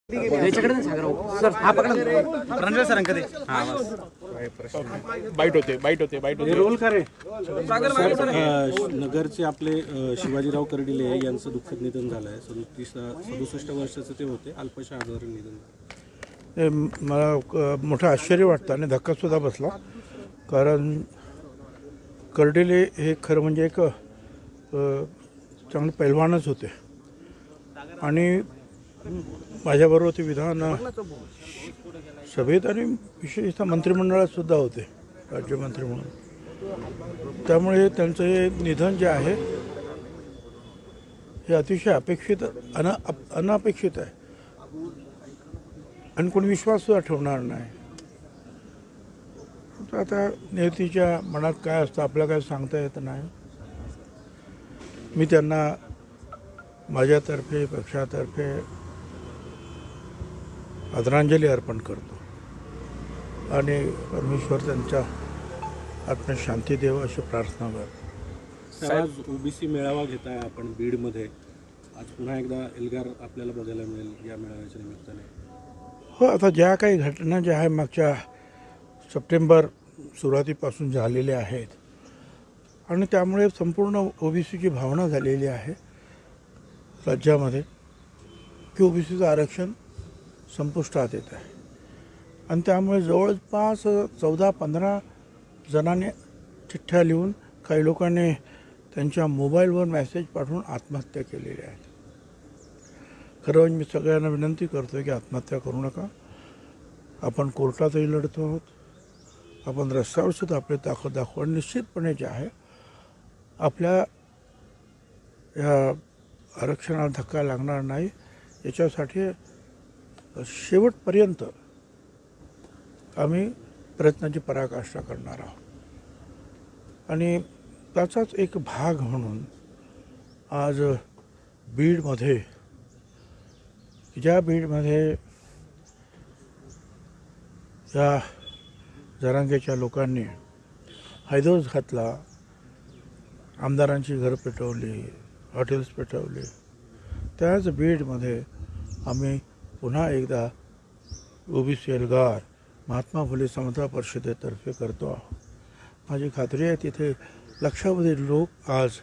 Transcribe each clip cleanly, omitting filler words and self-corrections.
Sir हा पकडा Ranveer सरांकडे bite होते रोल करे नगरचे आपले शिवाजीराव कर्डिले यांचं दुःखद निधन झालं आहे. 67 वर्षाचे ते होते. अल्पशा आजाराने निधन झालं. मला मोठं आश्चर्य वाटतं आणि धक्कासुद्धा बसला, कारण कर्डिले हे खरं म्हणजे एक चांगले पैलवानच होते आणि माझ्याबरोबर ते विधान सभेत आणि विशेषतः मंत्रिमंडळात सुद्धा होते, राज्यमंत्री म्हणून. त्यामुळे त्यांचं हे निधन जे आहे हे अतिशय अपेक्षित अनपेक्षित आहे आणि कोणी विश्वाससुद्धा ठेवणार नाही. आता नियतीच्या मनात काय असतं आपल्याला काय सांगता येत नाही. मी त्यांना माझ्यातर्फे पक्षातर्फे आदरांजली अर्पण करतो आणि परमेश्वर त्यांच्या आत्म्यात शांती देव अशी प्रार्थना करतो. आज ओबीसी मेळावा घेत आहे आपण बीडमध्ये. आज पुन्हा एकदा एल्गार आपल्याला बघायला मिळेल या मेळाव्याच्या निमित्ताने. हो, आता ज्या काही घटना ज्या आहे मागच्या सप्टेंबर सुरुवातीपासून झालेल्या आहेत आणि त्यामुळे संपूर्ण ओबीसीची भावना झालेली आहे राज्यामध्ये की ओबीसीचं आरक्षण संपुष्टात येत आहे आणि त्यामुळे जवळपास 14-15 जणांनी चिठ्ठ्या लिहून काही लोकांनी त्यांच्या मोबाईलवर मेसेज पाठवून आत्महत्या केलेल्या आहेत. खरं म्हणजे मी सगळ्यांना विनंती करतो की आत्महत्या करू नका. आपण कोर्टातही लढतो आहोत, आपण रस्त्यावर सुद्धा आपली ताकद दाखवू आणि निश्चितपणे जे आहे आपल्या या आरक्षणाला धक्का लागणार नाही याच्यासाठी शेवटपर्यंत आम्ही प्रयत्नाची पराकाष्ठा करणार आहोत. आणि त्याचाच एक भाग म्हणून आज बीडमध्ये ज्या बीडमध्ये या जरांगेच्या लोकांनी हैदोस घातला, आमदारांची घरं पेटवली, हॉटेल्स पेटवली, त्याच बीडमध्ये आम्ही पुन्हा एकदा ओबीसी एल्गार महात्मा फुले समता परिषदेतर्फे करतो आहोत. माझी खात्री आहे तिथे लक्षावधी लोक आज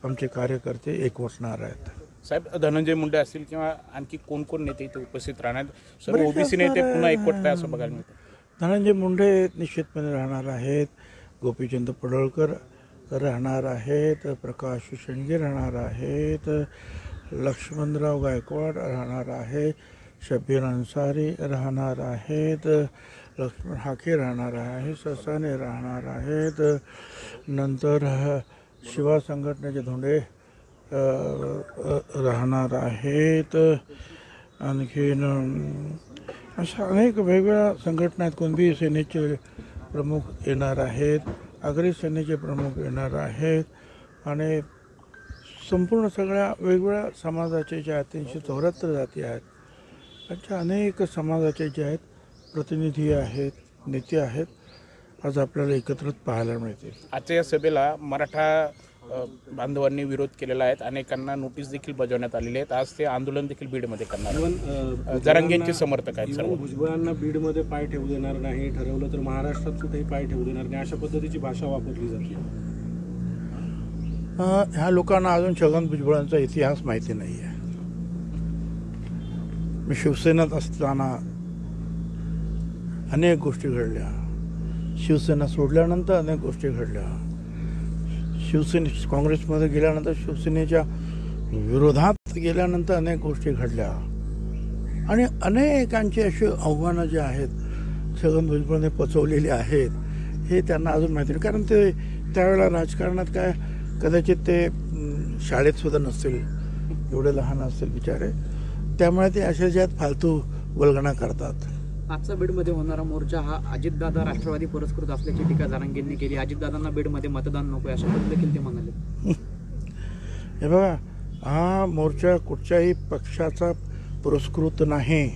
आमचे कार्यकर्ते एकवटणार आहेत. साहेब, धनंजय मुंडे असतील किंवा आणखी कोण कोण नेते इथे उपस्थित राहणार? सर्व ओबीसी नेते पुन्हा एकवटताय असं बघायला मिळतं. धनंजय मुंडे निश्चितपणे राहणार आहेत, गोपीचंद पडळकर राहणार आहेत, प्रकाश शेंडगे राहणार आहेत, लक्ष्मणराव गायकवाड राहणार आहे, शब्बीर अन्सारी राहणार आहेत, लक्ष्मण हाके राहणार आहे, ससाने राहणार आहेत, नंतर शिवा संघटनेचे धोंडे राहणार आहेत, आणखीन अशा अनेक वेगवेगळ्या संघटना आहेत. कुणबी सेनेचे प्रमुख येणार आहेत, आगरी सेनेचे प्रमुख येणार आहेत आणि संपूर्ण सगळ्या वेगवेगळ्या समाजाचे जे आहेत 374 जाती आहेत, त्यांच्या अनेक समाजाचे जे आहेत प्रतिनिधी आहेत, नेते आहेत, आज आपल्याला एकत्रित पाहायला मिळतील. आजच्या या सभेला मराठा बांधवांनी विरोध केलेला आहे. अनेकांना नोटीस देखील बजावण्यात आलेली आहेत. आज ते आंदोलन देखील बीडमध्ये करणार. जरांगेंचे समर्थक आहेत सर्व. भुजबळांना बीडमध्ये पाय ठेवू देणार नाही, ठरवलं तर महाराष्ट्रात कुठेही पाय ठेवू देणार नाही, अशा पद्धतीची भाषा वापरली जाते. ह्या लोकांना अजून छगन भुजबळांचा इतिहास माहिती नाही आहे. मी शिवसेनेत असताना अनेक गोष्टी घडल्या, शिवसेना सोडल्यानंतर अनेक गोष्टी घडल्या, काँग्रेसमध्ये गेल्यानंतर शिवसेनेच्या विरोधात गेल्यानंतर अनेक गोष्टी घडल्या आणि अनेकांची अशी आव्हानं जी आहेत छगन भुजबळने पचवलेली आहेत हे त्यांना अजून माहिती नाही. कारण ते त्यावेळेला राजकारणात काय कदाचित ते शाळेतसुद्धा नसतील, एवढे लहान असतील बिचारे, त्यामुळे ते अशा ज्यात फालतू वल्गणा करतात. आजचा बीडमध्ये होणारा मोर्चा हा अजितदादा राष्ट्रवादी पुरस्कृत असल्याची टीका जरांगेंनी केली. अजितदादांना बीडमध्ये मतदान नको अशा पद्धतीने देखील ते म्हणाले. हे बघा, हा मोर्चा कुठच्याही पक्षाचा पुरस्कृत नाही,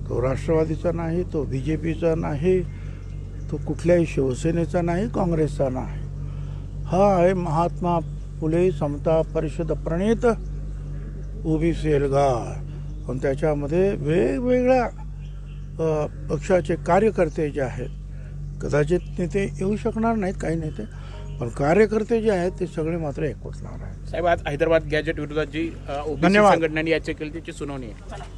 तो राष्ट्रवादीचा नाही, तो BJPचा नाही, तो कुठल्याही शिवसेनेचा नाही, काँग्रेसचा नाही. हा आहे महात्मा फुले समता परिषद प्रणीत ओबीसी एल्गार पण त्याच्यामध्ये वेगवेगळ्या पक्षाचे कार्यकर्ते जे आहेत, कदाचित नेते येऊ शकणार नाहीत काही नेते, पण कार्यकर्ते जे आहेत ते सगळे मात्र एकवटणार आहेत. साहेब, आज हैदराबाद गॅजेट विरोधात जी ओबीसी धन्यवाद. संघटनांनी याचिका केली त्याची सुनावणी आहे.